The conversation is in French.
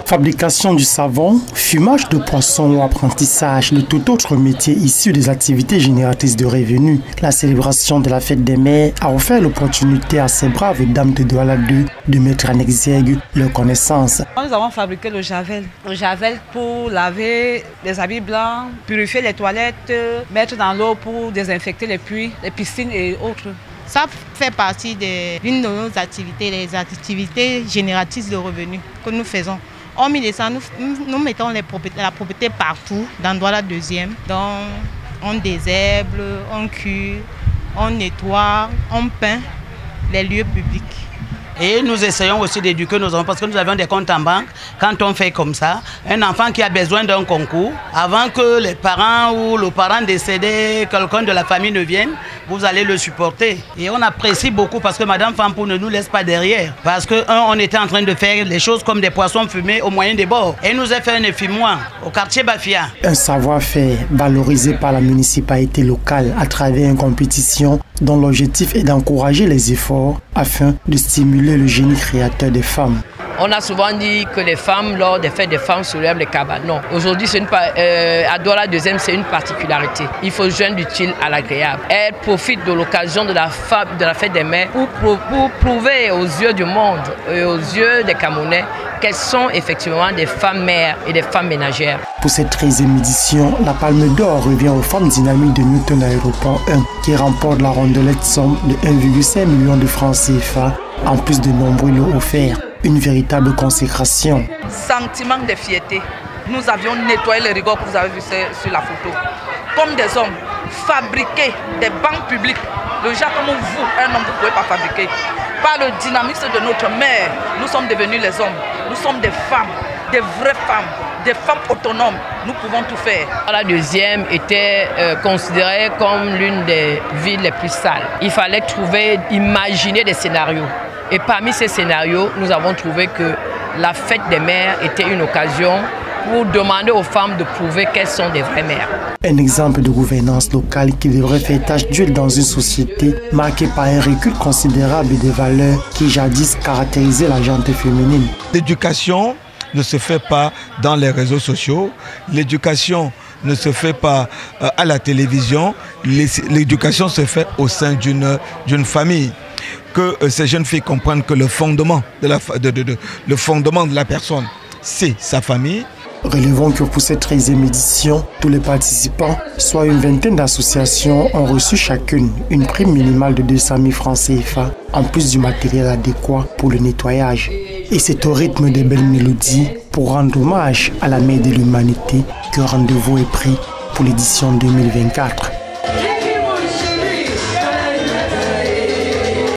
Fabrication du savon, fumage de poissons ou apprentissage de tout autre métier issu des activités génératrices de revenus. La célébration de la fête des mères a offert l'opportunité à ces braves dames de Douala 2 de mettre en exergue leurs connaissances. Nous avons fabriqué le javel. Le javel pour laver les habits blancs, purifier les toilettes, mettre dans l'eau pour désinfecter les puits, les piscines et autres. Ça fait partie d'une de nos activités, les activités génératrices de revenus que nous faisons. Hormis de ça, nous mettons la propreté partout, dans Douala 2e. Donc, on désherbe, on cuit, on nettoie, on peint les lieux publics. Et nous essayons aussi d'éduquer nos enfants parce que nous avons des comptes en banque. Quand on fait comme ça, un enfant qui a besoin d'un concours, avant que les parents ou le parent décédé, quelqu'un de la famille ne vienne, vous allez le supporter. Et on apprécie beaucoup parce que Madame Fampo ne nous laisse pas derrière. Parce que, on était en train de faire les choses comme des poissons fumés au moyen des bords. Et nous a fait un effimois au quartier Bafia. Un savoir-faire valorisé par la municipalité locale à travers une compétition dont l'objectif est d'encourager les efforts afin de stimuler le génie créateur des femmes. On a souvent dit que les femmes, lors des fêtes des femmes, soulèvent les cabanes. Non, aujourd'hui, à Douala 2e, c'est une particularité. Il faut joindre l'utile à l'agréable. Elle profite de l'occasion de la fête des mères pour prouver aux yeux du monde et aux yeux des Camerounais qu'elles sont effectivement des femmes mères et des femmes ménagères. Pour cette 13e édition, la Palme d'Or revient aux femmes dynamiques de Newton Aéroport 1 qui remportent la rondelette somme de 1,5 million de francs CFA en plus de nombreux lots offerts. Une véritable consécration. Sentiment de fierté. Nous avions nettoyé les rigoles que vous avez vu sur la photo. Comme des hommes, fabriquer des banques publiques. Le genre comme vous, un homme, vous ne pouvez pas fabriquer. Par le dynamisme de notre mère, nous sommes devenus les hommes. Nous sommes des femmes, des vraies femmes autonomes. Nous pouvons tout faire. La 2e était considérée comme l'une des villes les plus sales. Il fallait imaginer des scénarios. Et parmi ces scénarios, nous avons trouvé que la fête des mères était une occasion pour demander aux femmes de prouver qu'elles sont des vraies mères. Un exemple de gouvernance locale qui devrait faire tache d'huile dans une société marquée par un recul considérable des valeurs qui jadis caractérisaient la gente féminine. L'éducation ne se fait pas dans les réseaux sociaux, l'éducation ne se fait pas à la télévision, l'éducation se fait au sein d'une famille. Que ces jeunes filles comprennent que le fondement de la personne, c'est sa famille. Relevons que pour cette 13e édition, tous les participants, soit une vingtaine d'associations, ont reçu chacune une prime minimale de 200 000 francs CFA, en plus du matériel adéquat pour le nettoyage. Et c'est au rythme des belles mélodies, pour rendre hommage à la mère de l'humanité, que rendez-vous est pris pour l'édition 2024.